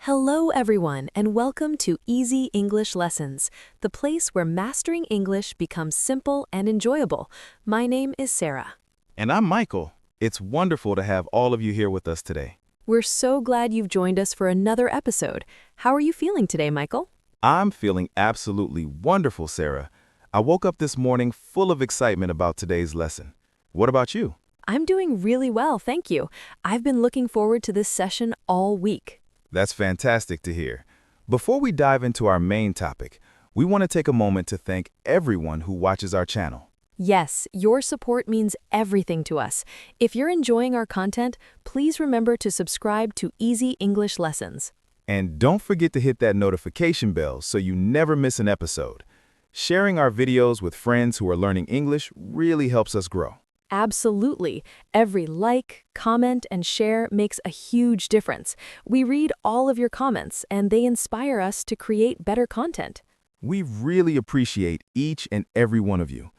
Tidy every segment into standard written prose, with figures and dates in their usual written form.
Hello, everyone, and welcome to Easy English Lessons, the place where mastering English becomes simple and enjoyable. My name is Sarah. And I'm Michael. It's wonderful to have all of you here with us today. We're so glad you've joined us for another episode. How are you feeling today, Michael? I'm feeling absolutely wonderful, Sarah. I woke up this morning full of excitement about today's lesson. What about you? I'm doing really well, thank you. I've been looking forward to this session all week. That's fantastic to hear. Before we dive into our main topic, we want to take a moment to thank everyone who watches our channel. Yes, your support means everything to us. If you're enjoying our content, please remember to subscribe to Easy English Lessons. And don't forget to hit that notification bell so you never miss an episode. Sharing our videos with friends who are learning English really helps us grow. Absolutely. Every like, comment, and share makes a huge difference. We read all of your comments, and they inspire us to create better content. We really appreciate each and every one of you.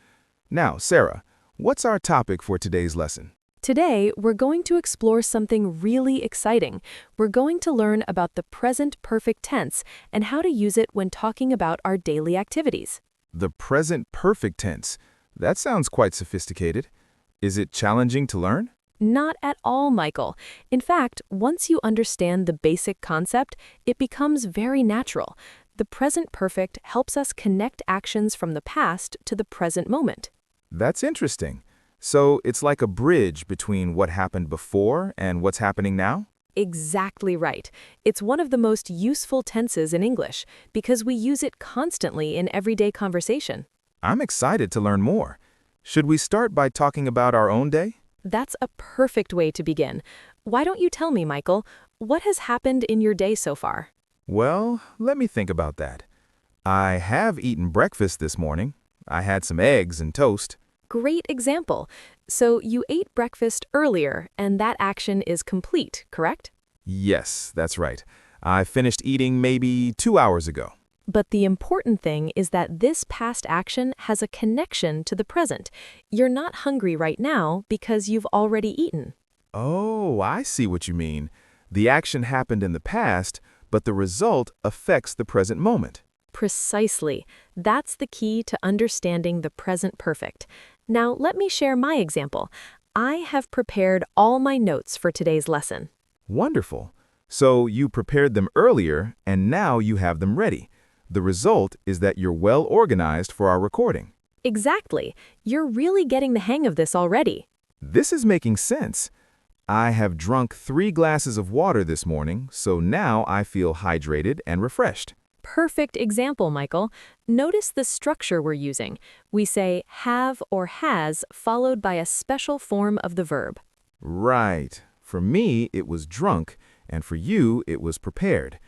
Now, Sarah, what's our topic for today's lesson? Today, we're going to explore something really exciting. We're going to learn about the present perfect tense and how to use it when talking about our daily activities. The present perfect tense. That sounds quite sophisticated. Is it challenging to learn? Not at all, Michael. In fact, once you understand the basic concept, it becomes very natural. The present perfect helps us connect actions from the past to the present moment. That's interesting. So it's like a bridge between what happened before and what's happening now? Exactly right. It's one of the most useful tenses in English because we use it constantly in everyday conversation. I'm excited to learn more. Should we start by talking about our own day? That's a perfect way to begin. Why don't you tell me, Michael, what has happened in your day so far? Well, let me think about that. I have eaten breakfast this morning. I had some eggs and toast. Great example. So you ate breakfast earlier, and that action is complete, correct? Yes, that's right. I finished eating maybe 2 hours ago. But the important thing is that this past action has a connection to the present. You're not hungry right now because you've already eaten. Oh, I see what you mean. The action happened in the past, but the result affects the present moment. Precisely. That's the key to understanding the present perfect. Now, let me share my example. I have prepared all my notes for today's lesson. Wonderful. So you prepared them earlier, and now you have them ready. The result is that you're well organized for our recording. Exactly. You're really getting the hang of this already. This is making sense. I have drunk 3 glasses of water this morning, so now I feel hydrated and refreshed. Perfect example, Michael. Notice the structure we're using. We say have or has followed by a special form of the verb. Right. For me, it was drunk, and for you, it was prepared.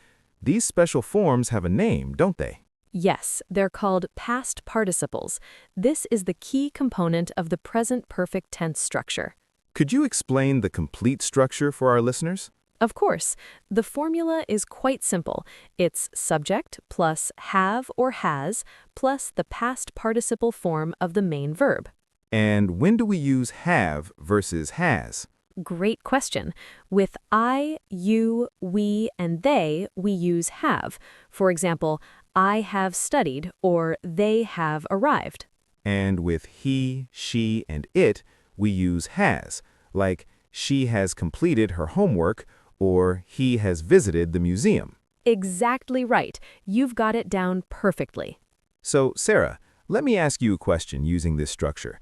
These special forms have a name, don't they? Yes, they're called past participles. This is the key component of the present perfect tense structure. Could you explain the complete structure for our listeners? Of course, the formula is quite simple. It's subject plus have or has plus the past participle form of the main verb. And when do we use have versus has? Great question. With I, you, we, and they, we use have. For example, I have studied or they have arrived. And with he, she, and it, we use has, like she has completed her homework or he has visited the museum. Exactly right. You've got it down perfectly. So, Sarah, let me ask you a question using this structure.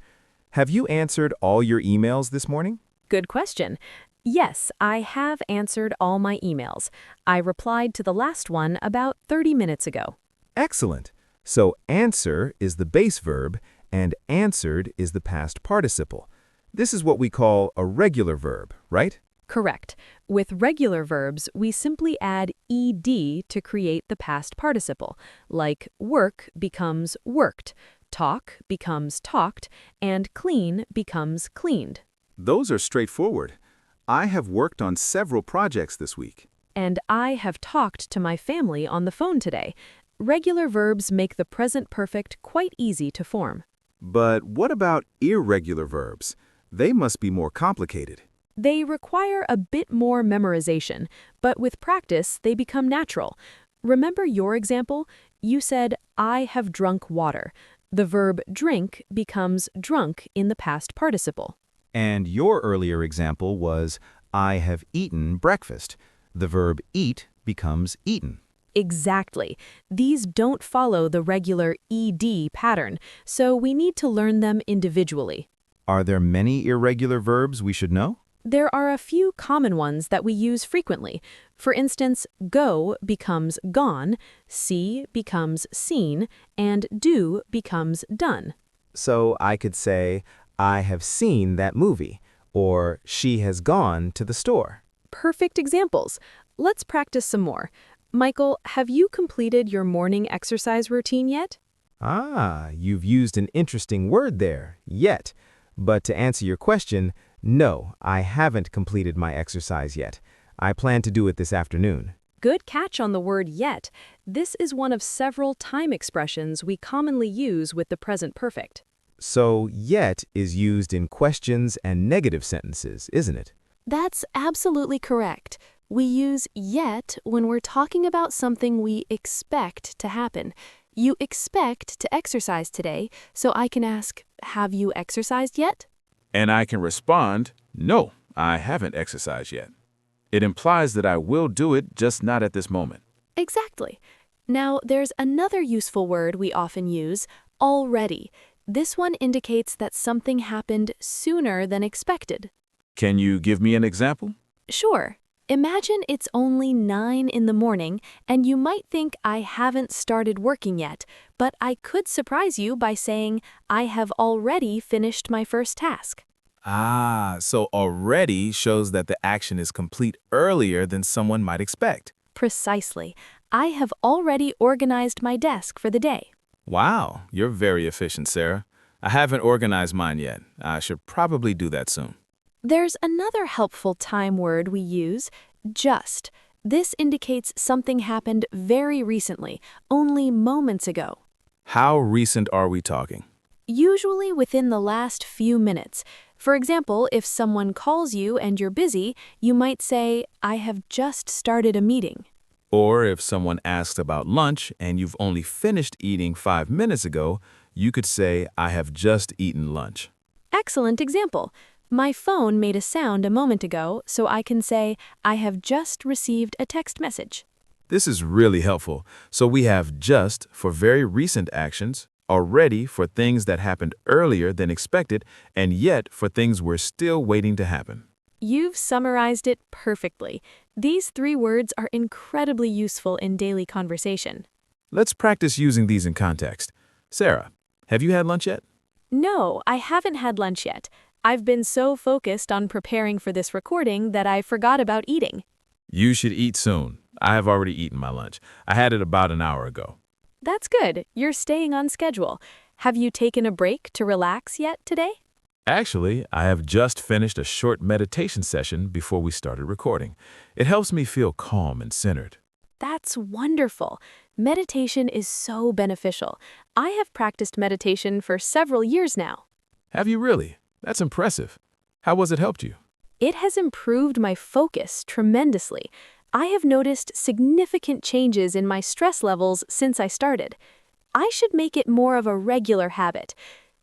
Have you answered all your emails this morning? Good question. Yes, I have answered all my emails. I replied to the last one about 30 minutes ago. Excellent. So answer is the base verb and answered is the past participle. This is what we call a regular verb, right? Correct. With regular verbs, we simply add ed to create the past participle, like work becomes worked, talk becomes talked, and clean becomes cleaned. Those are straightforward. I have worked on several projects this week. And I have talked to my family on the phone today. Regular verbs make the present perfect quite easy to form. But what about irregular verbs? They must be more complicated. They require a bit more memorization, but with practice, they become natural. Remember your example? You said, I have drunk water. The verb drink becomes drunk in the past participle. And your earlier example was, I have eaten breakfast. The verb eat becomes eaten. Exactly. These don't follow the regular ed pattern, so we need to learn them individually. Are there many irregular verbs we should know? There are a few common ones that we use frequently. For instance, go becomes gone, see becomes seen, and do becomes done. So I could say, I have seen that movie, or she has gone to the store. Perfect examples. Let's practice some more. Michael, have you completed your morning exercise routine yet? Ah, you've used an interesting word there, yet. But to answer your question, no, I haven't completed my exercise yet. I plan to do it this afternoon. Good catch on the word yet. This is one of several time expressions we commonly use with the present perfect. So, yet is used in questions and negative sentences, isn't it? That's absolutely correct. We use yet when we're talking about something we expect to happen. You expect to exercise today, so I can ask, have you exercised yet? And I can respond, no, I haven't exercised yet. It implies that I will do it, just not at this moment. Exactly. Now, there's another useful word we often use, already. This one indicates that something happened sooner than expected. Can you give me an example? Sure. Imagine it's only 9 in the morning, and you might think I haven't started working yet, but I could surprise you by saying I have already finished my first task. Ah, so already shows that the action is complete earlier than someone might expect. Precisely. I have already organized my desk for the day. Wow, you're very efficient, Sarah. I haven't organized mine yet. I should probably do that soon. There's another helpful time word we use, just. This indicates something happened very recently, only moments ago. How recent are we talking? Usually within the last few minutes. For example, if someone calls you and you're busy, you might say, I have just started a meeting. Or if someone asks about lunch and you've only finished eating 5 minutes ago, you could say, I have just eaten lunch. Excellent example. My phone made a sound a moment ago, so I can say, I have just received a text message. This is really helpful. So we have just for very recent actions, already for things that happened earlier than expected, and yet for things we're still waiting to happen. You've summarized it perfectly. These 3 words are incredibly useful in daily conversation. Let's practice using these in context. Sarah, have you had lunch yet? No, I haven't had lunch yet. I've been so focused on preparing for this recording that I forgot about eating. You should eat soon. I have already eaten my lunch. I had it about an hour ago. That's good. You're staying on schedule. Have you taken a break to relax yet today? Actually, I have just finished a short meditation session before we started recording. It helps me feel calm and centered. That's wonderful. Meditation is so beneficial. I have practiced meditation for several years now. Have you really? That's impressive. How has it helped you? It has improved my focus tremendously. I have noticed significant changes in my stress levels since I started. I should make it more of a regular habit.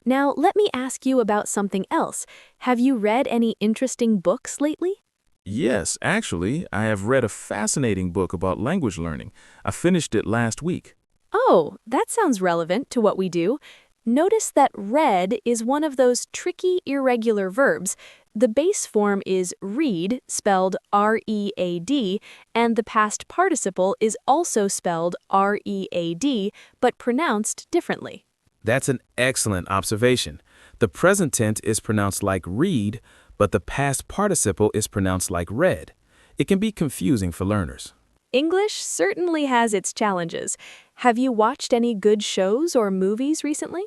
Now, let me ask you about something else. Have you read any interesting books lately? Yes, actually, I have read a fascinating book about language learning. I finished it last week. Oh, that sounds relevant to what we do. Notice that read is one of those tricky irregular verbs. The base form is read, spelled R-E-A-D, and the past participle is also spelled R-E-A-D, but pronounced differently. That's an excellent observation. The present tense is pronounced like read, but the past participle is pronounced like read. It can be confusing for learners. English certainly has its challenges. Have you watched any good shows or movies recently?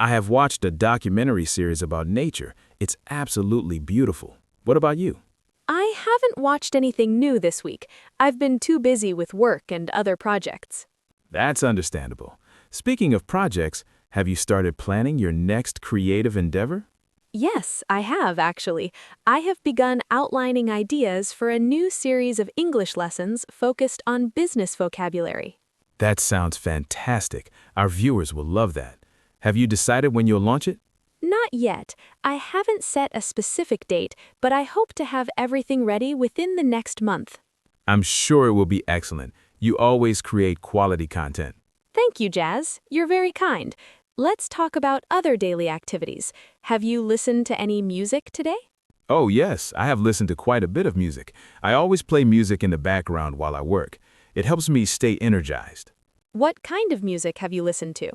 I have watched a documentary series about nature. It's absolutely beautiful. What about you? I haven't watched anything new this week. I've been too busy with work and other projects. That's understandable. Speaking of projects, have you started planning your next creative endeavor? Yes, I have actually. I have begun outlining ideas for a new series of English lessons focused on business vocabulary. That sounds fantastic. Our viewers will love that. Have you decided when you'll launch it? Not yet. I haven't set a specific date, but I hope to have everything ready within the next month. I'm sure it will be excellent. You always create quality content. Thank you, Jazz. You're very kind. Let's talk about other daily activities. Have you listened to any music today? Oh, yes, I have listened to quite a bit of music. I always play music in the background while I work. It helps me stay energized. What kind of music have you listened to?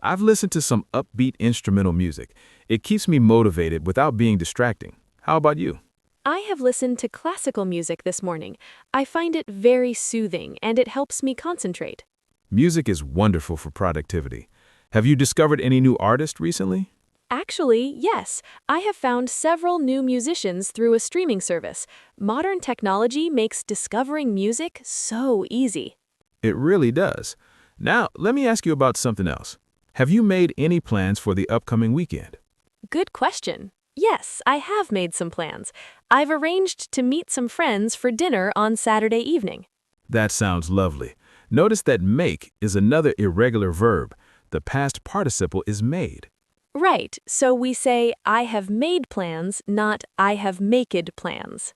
I've listened to some upbeat instrumental music. It keeps me motivated without being distracting. How about you? I have listened to classical music this morning. I find it very soothing and it helps me concentrate. Music is wonderful for productivity. Have you discovered any new artists recently? Actually, yes, I have found several new musicians through a streaming service. Modern technology makes discovering music so easy. It really does. Now, let me ask you about something else. Have you made any plans for the upcoming weekend? Good question. Yes, I have made some plans. I've arranged to meet some friends for dinner on Saturday evening. That sounds lovely. Notice that make is another irregular verb. The past participle is made. Right, so we say I have made plans, not I have maked plans.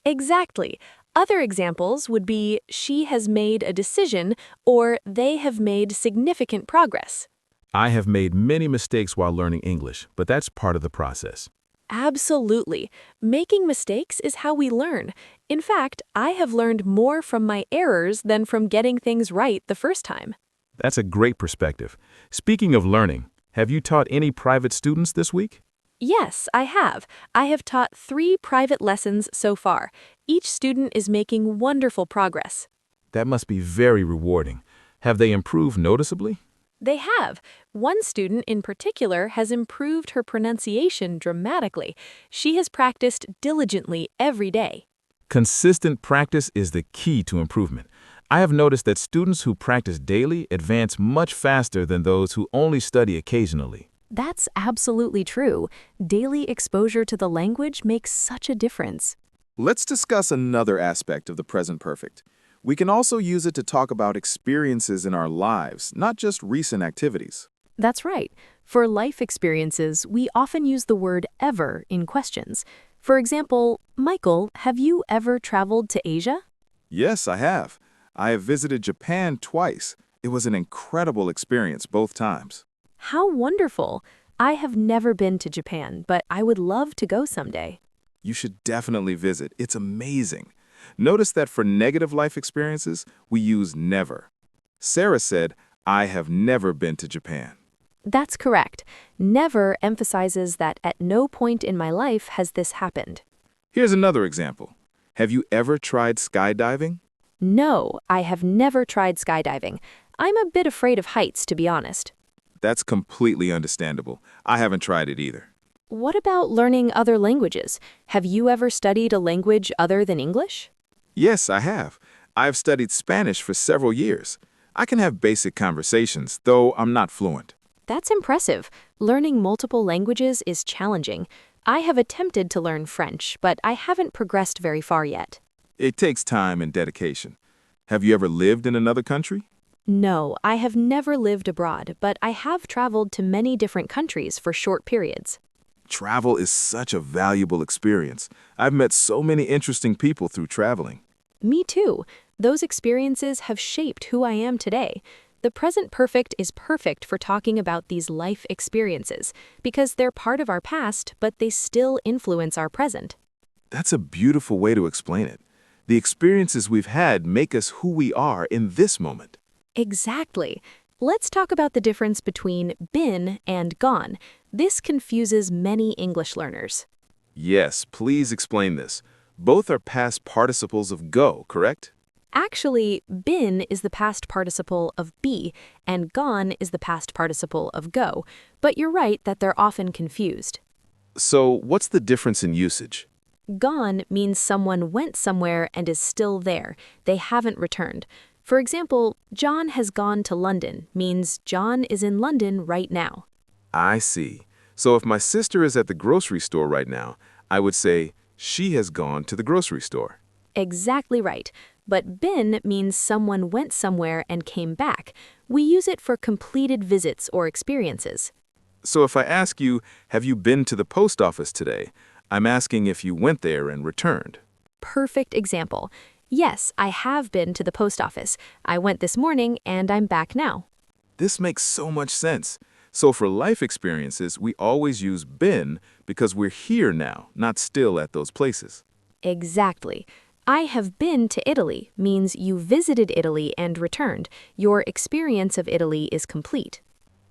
Exactly. Other examples would be she has made a decision or they have made significant progress. I have made many mistakes while learning English, but that's part of the process. Absolutely. Making mistakes is how we learn. In fact, I have learned more from my errors than from getting things right the first time. That's a great perspective. Speaking of learning, have you taught any private students this week? Yes, I have. I have taught 3 private lessons so far. Each student is making wonderful progress. That must be very rewarding. Have they improved noticeably? They have. One student in particular has improved her pronunciation dramatically. She has practiced diligently every day. Consistent practice is the key to improvement. I have noticed that students who practice daily advance much faster than those who only study occasionally. That's absolutely true. Daily exposure to the language makes such a difference. Let's discuss another aspect of the present perfect. We can also use it to talk about experiences in our lives, not just recent activities. That's right. For life experiences, we often use the word ever in questions. For example, Michael, have you ever traveled to Asia? Yes, I have. I have visited Japan twice. It was an incredible experience both times. How wonderful! I have never been to Japan, but I would love to go someday. You should definitely visit. It's amazing. Notice that for negative life experiences, we use never. Sarah said, I have never been to Japan. That's correct. Never emphasizes that at no point in my life has this happened. Here's another example. Have you ever tried skydiving? No, I have never tried skydiving. I'm a bit afraid of heights, to be honest. That's completely understandable. I haven't tried it either. What about learning other languages? Have you ever studied a language other than English? Yes, I have. I've studied Spanish for several years. I can have basic conversations, though I'm not fluent. That's impressive. Learning multiple languages is challenging. I have attempted to learn French, but I haven't progressed very far yet. It takes time and dedication. Have you ever lived in another country? No, I have never lived abroad, but I have traveled to many different countries for short periods. Travel is such a valuable experience. I've met so many interesting people through traveling. Me too. Those experiences have shaped who I am today. The present perfect is perfect for talking about these life experiences because they're part of our past, but they still influence our present. That's a beautiful way to explain it. The experiences we've had make us who we are in this moment. Exactly. Let's talk about the difference between been and gone. This confuses many English learners. Yes, please explain this. Both are past participles of go, correct? Actually, been is the past participle of be, and gone is the past participle of go. But you're right that they're often confused. So, what's the difference in usage? Gone means someone went somewhere and is still there. They haven't returned. For example, John has gone to London means John is in London right now. I see. So if my sister is at the grocery store right now, I would say, she has gone to the grocery store. Exactly right. But been means someone went somewhere and came back. We use it for completed visits or experiences. So if I ask you, have you been to the post office today? I'm asking if you went there and returned. Perfect example. Yes, I have been to the post office. I went this morning and I'm back now. This makes so much sense. So for life experiences, we always use been because we're here now, not still at those places. Exactly. I have been to Italy means you visited Italy and returned. Your experience of Italy is complete.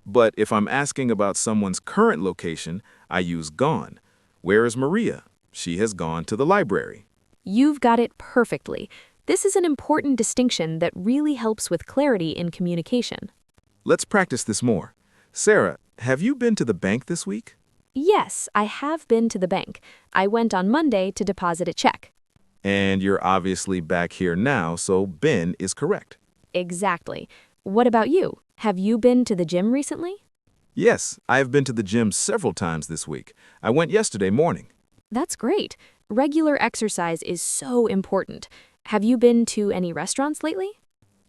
But if I'm asking about someone's current location, I use gone. Where is Maria? She has gone to the library. You've got it perfectly. This is an important distinction that really helps with clarity in communication. Let's practice this more. Sarah, have you been to the bank this week? Yes, I have been to the bank. I went on Monday to deposit a check. And you're obviously back here now, so been is correct. Exactly. What about you? Have you been to the gym recently? Yes, I have been to the gym several times this week. I went yesterday morning. That's great. Regular exercise is so important. Have you been to any restaurants lately?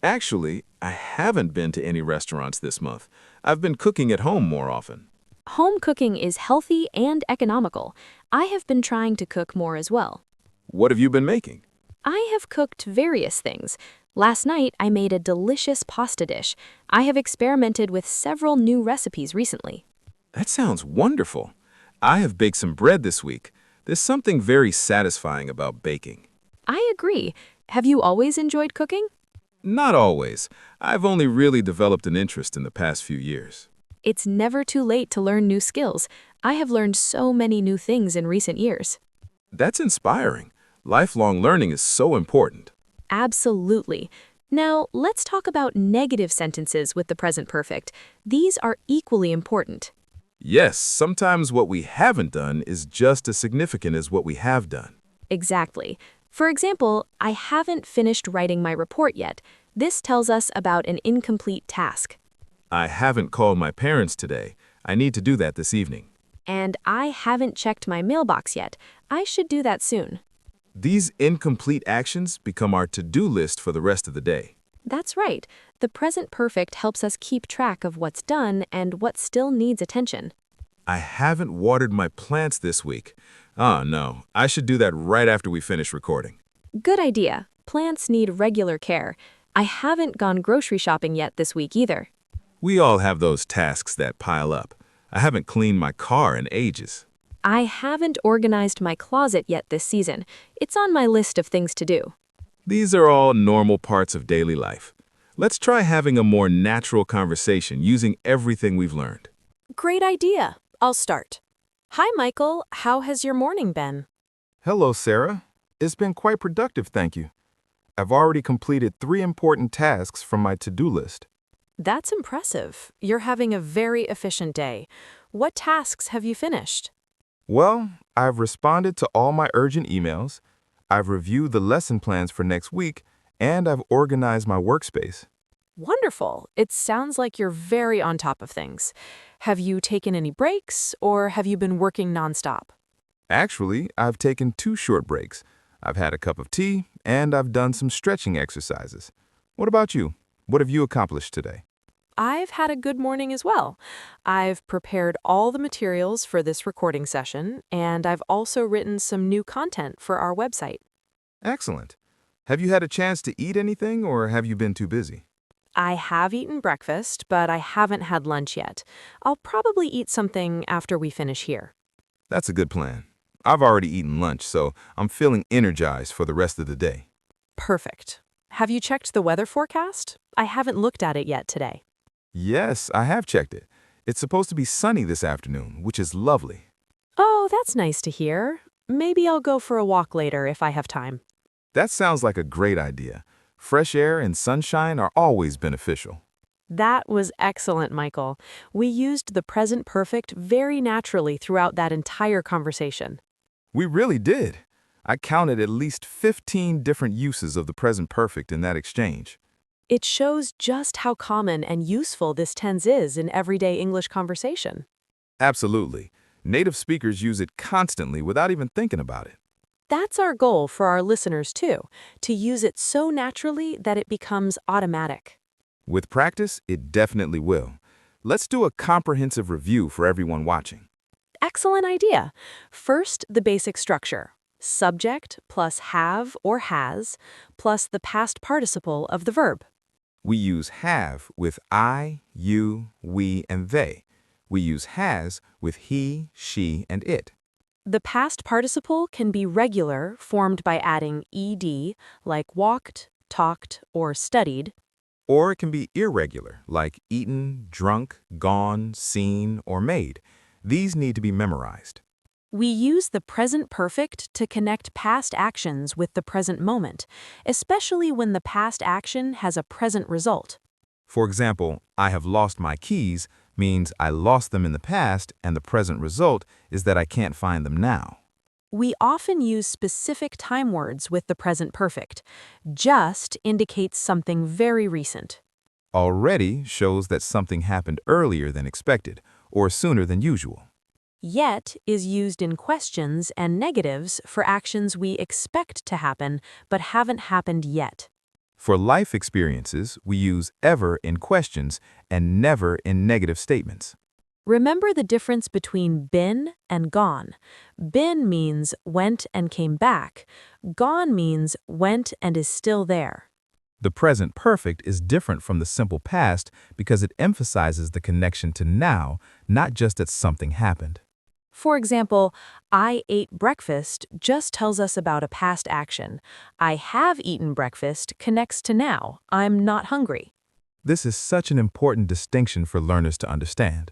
Actually, I haven't been to any restaurants this month. I've been cooking at home more often. Home cooking is healthy and economical. I have been trying to cook more as well. What have you been making? I have cooked various things. Last night, I made a delicious pasta dish. I have experimented with several new recipes recently. That sounds wonderful. I have baked some bread this week. There's something very satisfying about baking. I agree. Have you always enjoyed cooking? Not always. I've only really developed an interest in the past few years. It's never too late to learn new skills. I have learned so many new things in recent years. That's inspiring. Lifelong learning is so important. Absolutely. Now, let's talk about negative sentences with the present perfect. These are equally important. Yes, sometimes what we haven't done is just as significant as what we have done. Exactly. For example, I haven't finished writing my report yet. This tells us about an incomplete task. I haven't called my parents today. I need to do that this evening. And I haven't checked my mailbox yet. I should do that soon. These incomplete actions become our to-do list for the rest of the day. That's right. The present perfect helps us keep track of what's done and what still needs attention. I haven't watered my plants this week. Oh no, I should do that right after we finish recording. Good idea. Plants need regular care. I haven't gone grocery shopping yet this week either. We all have those tasks that pile up. I haven't cleaned my car in ages. I haven't organized my closet yet this season. It's on my list of things to do. These are all normal parts of daily life. Let's try having a more natural conversation using everything we've learned. Great idea. I'll start. Hi, Michael. How has your morning been? Hello, Sarah. It's been quite productive, thank you. I've already completed 3 important tasks from my to-do list. That's impressive. You're having a very efficient day. What tasks have you finished? Well, I've responded to all my urgent emails, I've reviewed the lesson plans for next week, and I've organized my workspace. Wonderful. It sounds like you're very on top of things. Have you taken any breaks, or have you been working nonstop? Actually, I've taken 2 short breaks. I've had a cup of tea, and I've done some stretching exercises. What about you? What have you accomplished today? I've had a good morning as well. I've prepared all the materials for this recording session, and I've also written some new content for our website. Excellent. Have you had a chance to eat anything, or have you been too busy? I have eaten breakfast, but I haven't had lunch yet. I'll probably eat something after we finish here. That's a good plan. I've already eaten lunch, so I'm feeling energized for the rest of the day. Perfect. Have you checked the weather forecast? I haven't looked at it yet today. Yes, I have checked it. It's supposed to be sunny this afternoon, which is lovely. Oh, that's nice to hear. Maybe I'll go for a walk later if I have time. That sounds like a great idea. Fresh air and sunshine are always beneficial. That was excellent, Michael. We used the present perfect very naturally throughout that entire conversation. We really did. I counted at least 15 different uses of the present perfect in that exchange. It shows just how common and useful this tense is in everyday English conversation. Absolutely. Native speakers use it constantly without even thinking about it. That's our goal for our listeners too, to use it so naturally that it becomes automatic. With practice, it definitely will. Let's do a comprehensive review for everyone watching. Excellent idea. First, the basic structure. Subject plus have or has plus the past participle of the verb. We use have with I, you, we, and they. We use has with he, she, and it. The past participle can be regular, formed by adding ed, like walked, talked, or studied. Or it can be irregular, like eaten, drunk, gone, seen, or made. These need to be memorized. We use the present perfect to connect past actions with the present moment, especially when the past action has a present result. For example, I have lost my keys means I lost them in the past, and the present result is that I can't find them now. We often use specific time words with the present perfect. Just indicates something very recent. Already shows that something happened earlier than expected, or sooner than usual. Yet is used in questions and negatives for actions we expect to happen but haven't happened yet. For life experiences, we use ever in questions and never in negative statements. Remember the difference between been and gone. Been means went and came back. Gone means went and is still there. The present perfect is different from the simple past because it emphasizes the connection to now, not just that something happened. For example, I ate breakfast just tells us about a past action. I have eaten breakfast connects to now. I'm not hungry. This is such an important distinction for learners to understand.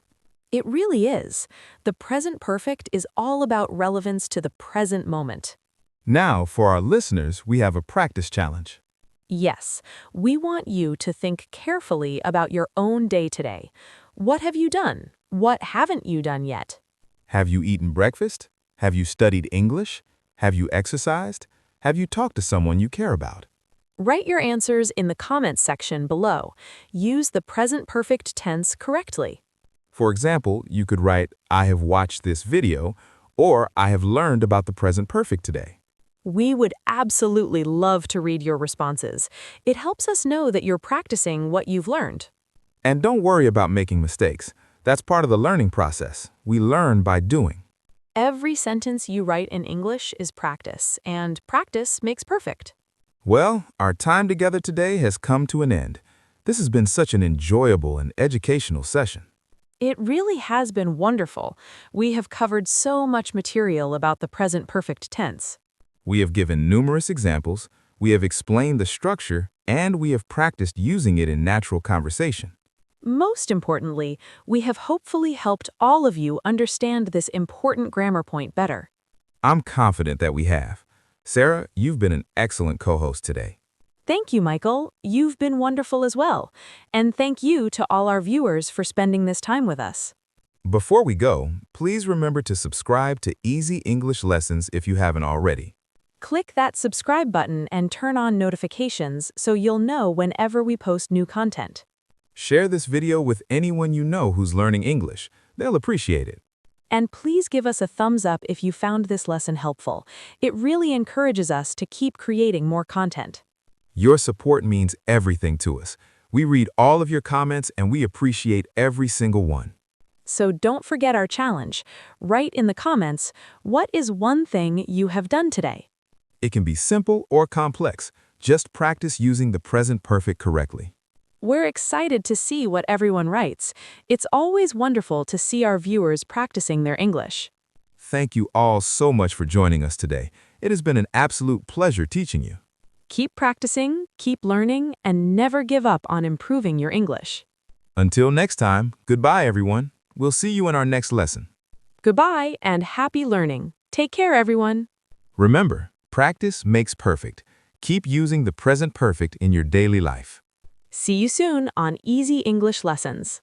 It really is. The present perfect is all about relevance to the present moment. Now, for our listeners, we have a practice challenge. Yes, we want you to think carefully about your own day today. What have you done? What haven't you done yet? Have you eaten breakfast? Have you studied English? Have you exercised? Have you talked to someone you care about? Write your answers in the comments section below. Use the present perfect tense correctly. For example, you could write, I have watched this video, or I have learned about the present perfect today. We would absolutely love to read your responses. It helps us know that you're practicing what you've learned. And don't worry about making mistakes. That's part of the learning process. We learn by doing. Every sentence you write in English is practice, and practice makes perfect. Well, our time together today has come to an end. This has been such an enjoyable and educational session. It really has been wonderful. We have covered so much material about the present perfect tense. We have given numerous examples, we have explained the structure, and we have practiced using it in natural conversation. Most importantly, we have hopefully helped all of you understand this important grammar point better. I'm confident that we have. Sarah, you've been an excellent co-host today. Thank you, Michael. You've been wonderful as well. And thank you to all our viewers for spending this time with us. Before we go, please remember to subscribe to Easy English Lessons if you haven't already. Click that subscribe button and turn on notifications so you'll know whenever we post new content. Share this video with anyone you know who's learning English. They'll appreciate it. And please give us a thumbs up if you found this lesson helpful. It really encourages us to keep creating more content. Your support means everything to us. We read all of your comments and we appreciate every single one. So don't forget our challenge. Write in the comments, what is one thing you have done today? It can be simple or complex. Just practice using the present perfect correctly. We're excited to see what everyone writes. It's always wonderful to see our viewers practicing their English. Thank you all so much for joining us today. It has been an absolute pleasure teaching you. Keep practicing, keep learning, and never give up on improving your English. Until next time, goodbye everyone. We'll see you in our next lesson. Goodbye and happy learning. Take care, everyone. Remember, practice makes perfect. Keep using the present perfect in your daily life. See you soon on Easy English Lessons.